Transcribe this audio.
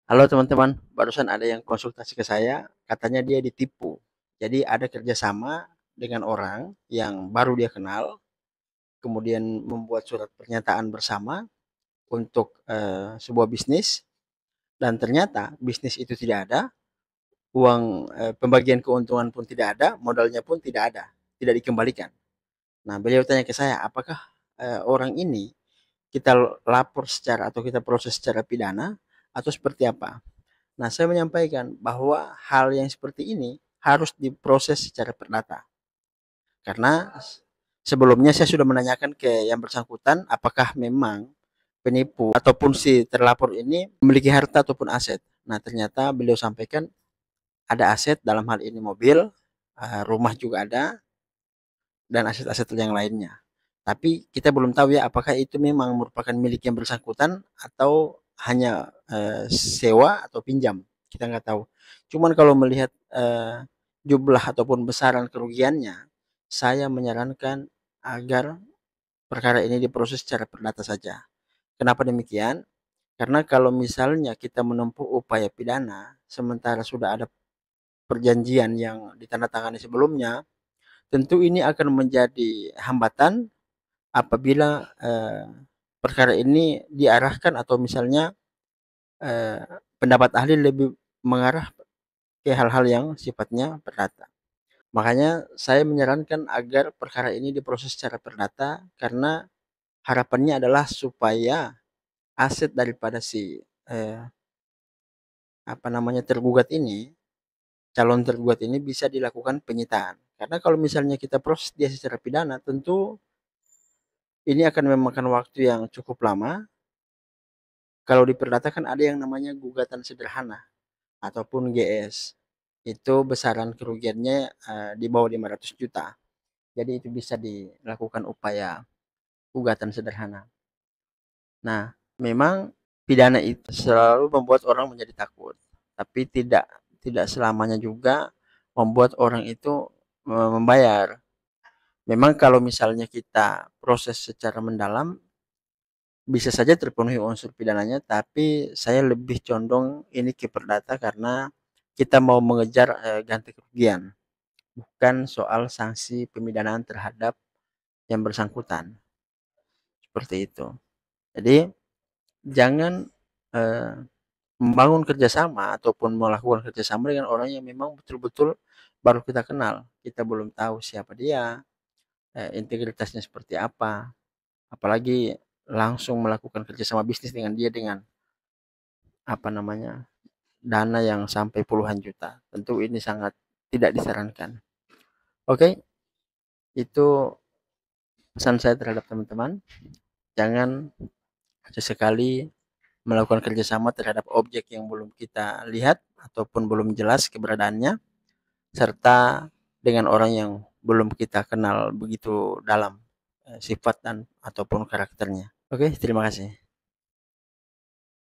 Halo teman-teman, barusan ada yang konsultasi ke saya, katanya dia ditipu. Jadi ada kerjasama dengan orang yang baru dia kenal, kemudian membuat surat pernyataan bersama untuk sebuah bisnis, dan ternyata bisnis itu tidak ada, uang pembagian keuntungan pun tidak ada, modalnya pun tidak ada, tidak dikembalikan. Nah, beliau tanya ke saya, apakah orang ini kita lapor secara atau kita proses secara pidana atau seperti apa? Nah, saya menyampaikan bahwa hal yang seperti ini harus diproses secara perdata. Karena sebelumnya saya sudah menanyakan ke yang bersangkutan apakah memang penipu ataupun si terlapor ini memiliki harta ataupun aset. Nah, ternyata beliau sampaikan ada aset, dalam hal ini mobil, rumah juga ada, dan aset-aset yang lainnya. Tapi kita belum tahu ya apakah itu memang merupakan milik yang bersangkutan atau hanya sewa atau pinjam. Kita nggak tahu. Cuman kalau melihat jumlah ataupun besaran kerugiannya, saya menyarankan agar perkara ini diproses secara perdata saja. Kenapa demikian? Karena kalau misalnya kita menempuh upaya pidana, sementara sudah ada perjanjian yang ditandatangani sebelumnya, tentu ini akan menjadi hambatan apabila perkara ini diarahkan atau misalnya eh, pendapat ahli lebih mengarah ke hal-hal yang sifatnya perdata. Makanya saya menyarankan agar perkara ini diproses secara perdata karena harapannya adalah supaya aset daripada si apa namanya tergugat ini, calon tergugat ini bisa dilakukan penyitaan. Karena kalau misalnya kita proses dia secara pidana, tentu ini akan memakan waktu yang cukup lama. Kalau diperdatakan ada yang namanya gugatan sederhana ataupun GS. Itu besaran kerugiannya di bawah 500 juta. Jadi itu bisa dilakukan upaya gugatan sederhana. Nah, memang pidana itu selalu membuat orang menjadi takut, tapi tidak selamanya juga membuat orang itu membayar. Memang kalau misalnya kita proses secara mendalam bisa saja terpenuhi unsur pidananya, tapi saya lebih condong ini ke perdata karena kita mau mengejar ganti kerugian, bukan soal sanksi pemidanaan terhadap yang bersangkutan. Seperti itu. Jadi jangan eh, membangun kerjasama ataupun melakukan kerjasama dengan orang yang memang betul-betul baru kita kenal. Kita belum tahu siapa dia, integritasnya seperti apa, apalagi langsung melakukan kerjasama bisnis dengan dia dengan apa namanya dana yang sampai puluhan juta. Tentu ini sangat tidak disarankan. Oke, itu pesan saya terhadap teman-teman. Jangan sesekali melakukan kerjasama terhadap objek yang belum kita lihat ataupun belum jelas keberadaannya, serta dengan orang yang belum kita kenal begitu dalam sifat dan ataupun karakternya. Oke, terima kasih.